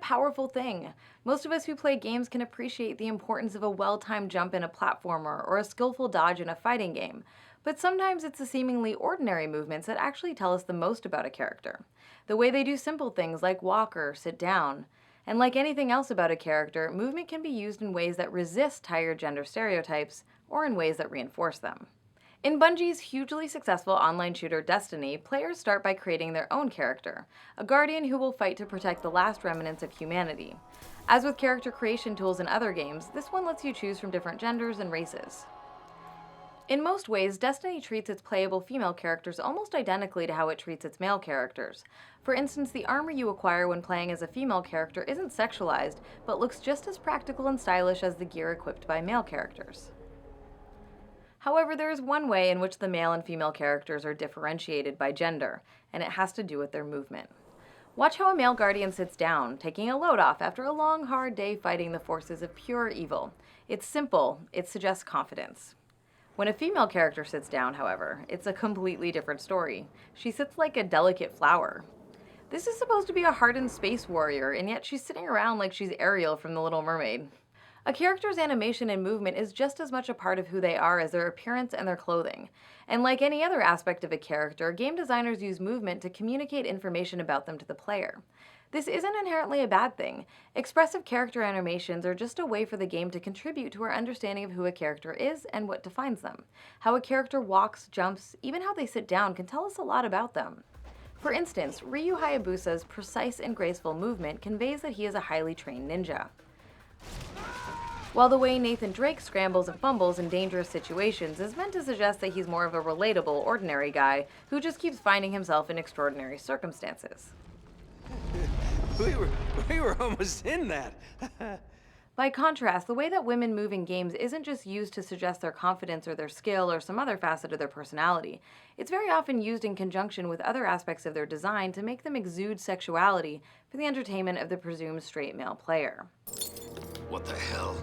powerful thing. Most of us who play games can appreciate the importance of a well-timed jump in a platformer or a skillful dodge in a fighting game, but sometimes it's the seemingly ordinary movements that actually tell us the most about a character. The way they do simple things like walk or sit down. And like anything else about a character, movement can be used in ways that resist tired gender stereotypes or in ways that reinforce them. In Bungie's hugely successful online shooter Destiny, players start by creating their own character, a guardian who will fight to protect the last remnants of humanity. As with character creation tools in other games, this one lets you choose from different genders and races. In most ways, Destiny treats its playable female characters almost identically to how it treats its male characters. For instance, the armor you acquire when playing as a female character isn't sexualized, but looks just as practical and stylish as the gear equipped by male characters. However, there is one way in which the male and female characters are differentiated by gender, and it has to do with their movement. Watch how a male guardian sits down, taking a load off after a long, hard day fighting the forces of pure evil. It's simple, it suggests confidence. When a female character sits down, however, it's a completely different story. She sits like a delicate flower. This is supposed to be a hardened space warrior, and yet she's sitting around like she's Ariel from The Little Mermaid. A character's animation and movement is just as much a part of who they are as their appearance and their clothing. And like any other aspect of a character, game designers use movement to communicate information about them to the player. This isn't inherently a bad thing. Expressive character animations are just a way for the game to contribute to our understanding of who a character is and what defines them. How a character walks, jumps, even how they sit down can tell us a lot about them. For instance, Ryu Hayabusa's precise and graceful movement conveys that he is a highly trained ninja. While the way Nathan Drake scrambles and fumbles in dangerous situations is meant to suggest that he's more of a relatable, ordinary guy who just keeps finding himself in extraordinary circumstances. We were almost in that. By contrast, the way that women move in games isn't just used to suggest their confidence or their skill or some other facet of their personality. It's very often used in conjunction with other aspects of their design to make them exude sexuality for the entertainment of the presumed straight male player. What the hell?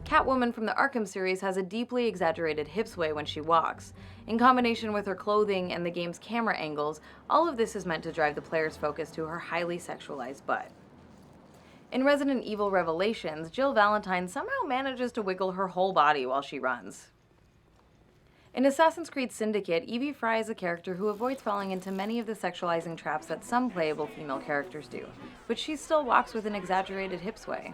Catwoman from the Arkham series has a deeply exaggerated hip sway when she walks. In combination with her clothing and the game's camera angles, all of this is meant to drive the player's focus to her highly sexualized butt. In Resident Evil Revelations, Jill Valentine somehow manages to wiggle her whole body while she runs. In Assassin's Creed Syndicate, Evie Frye is a character who avoids falling into many of the sexualizing traps that some playable female characters do, but she still walks with an exaggerated hip sway.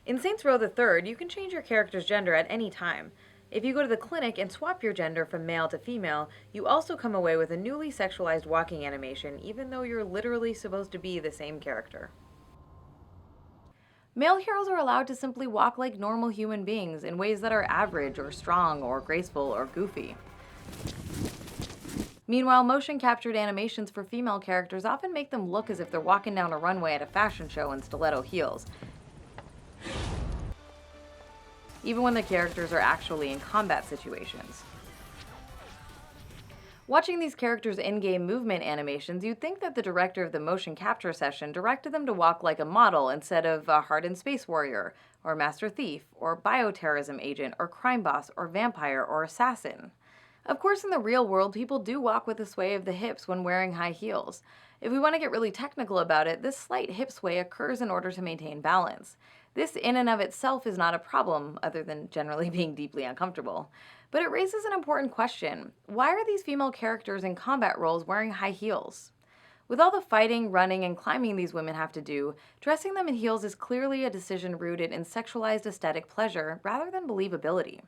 In Saints Row the Third, you can change your character's gender at any time. If you go to the clinic and swap your gender from male to female, you also come away with a newly sexualized walking animation, even though you're literally supposed to be the same character. Male heroes are allowed to simply walk like normal human beings in ways that are average or strong or graceful or goofy. Meanwhile, motion-captured animations for female characters often make them look as if they're walking down a runway at a fashion show in stiletto heels, even when the characters are actually in combat situations. Watching these characters' in-game movement animations, you'd think that the director of the motion capture session directed them to walk like a model instead of a hardened space warrior, or master thief, or bioterrorism agent, or crime boss, or vampire, or assassin. Of course, in the real world, people do walk with a sway of the hips when wearing high heels. If we want to get really technical about it, this slight hip sway occurs in order to maintain balance. This in and of itself is not a problem, other than generally being deeply uncomfortable. But it raises an important question. Why are these female characters in combat roles wearing high heels? With all the fighting, running, and climbing these women have to do, dressing them in heels is clearly a decision rooted in sexualized aesthetic pleasure rather than believability.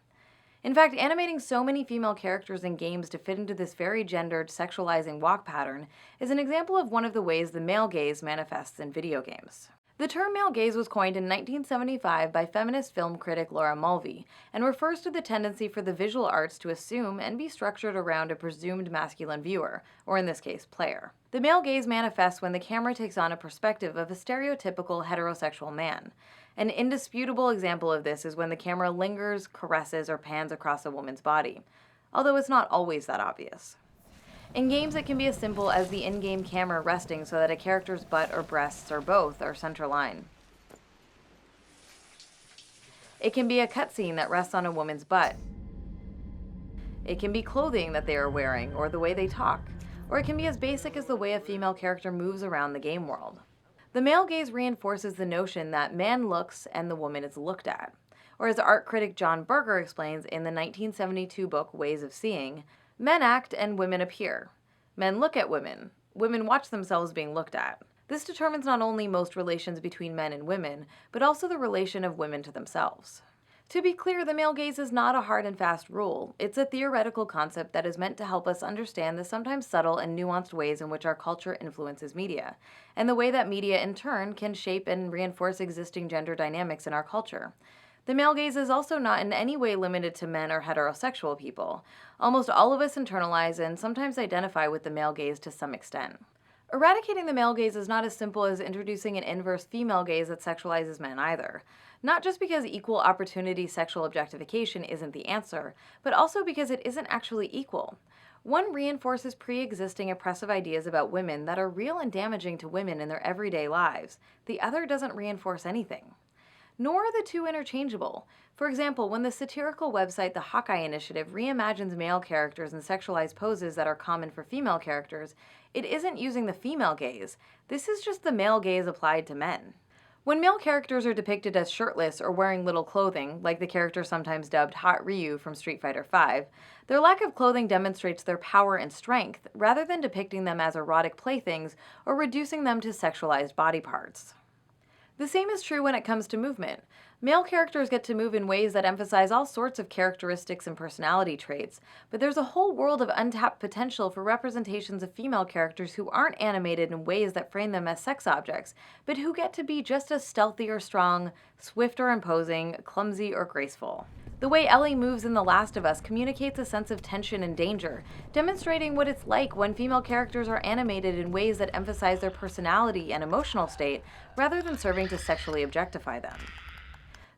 In fact, animating so many female characters in games to fit into this very gendered, sexualizing walk pattern is an example of one of the ways the male gaze manifests in video games. The term male gaze was coined in 1975 by feminist film critic Laura Mulvey and refers to the tendency for the visual arts to assume and be structured around a presumed masculine viewer, or in this case, player. The male gaze manifests when the camera takes on a perspective of a stereotypical heterosexual man. An indisputable example of this is when the camera lingers, caresses, or pans across a woman's body, although it's not always that obvious. In games, it can be as simple as the in-game camera resting so that a character's butt or breasts or both are center-line. It can be a cutscene that rests on a woman's butt. It can be clothing that they are wearing or the way they talk, or it can be as basic as the way a female character moves around the game world. The male gaze reinforces the notion that man looks and the woman is looked at. Or as art critic John Berger explains in the 1972 book Ways of Seeing, men act and women appear. Men look at women. Women watch themselves being looked at. This determines not only most relations between men and women, but also the relation of women to themselves. To be clear, the male gaze is not a hard and fast rule. It's a theoretical concept that is meant to help us understand the sometimes subtle and nuanced ways in which our culture influences media, and the way that media in turn can shape and reinforce existing gender dynamics in our culture. The male gaze is also not in any way limited to men or heterosexual people. Almost all of us internalize and sometimes identify with the male gaze to some extent. Eradicating the male gaze is not as simple as introducing an inverse female gaze that sexualizes men either. Not just because equal opportunity sexual objectification isn't the answer, but also because it isn't actually equal. One reinforces pre-existing oppressive ideas about women that are real and damaging to women in their everyday lives. The other doesn't reinforce anything. Nor are the two interchangeable. For example, when the satirical website The Hawkeye Initiative reimagines male characters in sexualized poses that are common for female characters, it isn't using the female gaze. This is just the male gaze applied to men. When male characters are depicted as shirtless or wearing little clothing, like the character sometimes dubbed Hot Ryu from Street Fighter V, their lack of clothing demonstrates their power and strength, rather than depicting them as erotic playthings or reducing them to sexualized body parts. The same is true when it comes to movement. Male characters get to move in ways that emphasize all sorts of characteristics and personality traits, but there's a whole world of untapped potential for representations of female characters who aren't animated in ways that frame them as sex objects, but who get to be just as stealthy or strong, swift or imposing, clumsy or graceful. The way Ellie moves in The Last of Us communicates a sense of tension and danger, demonstrating what it's like when female characters are animated in ways that emphasize their personality and emotional state, rather than serving to sexually objectify them.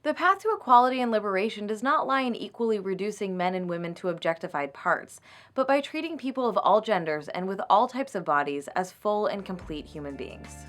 The path to equality and liberation does not lie in equally reducing men and women to objectified parts, but by treating people of all genders and with all types of bodies as full and complete human beings.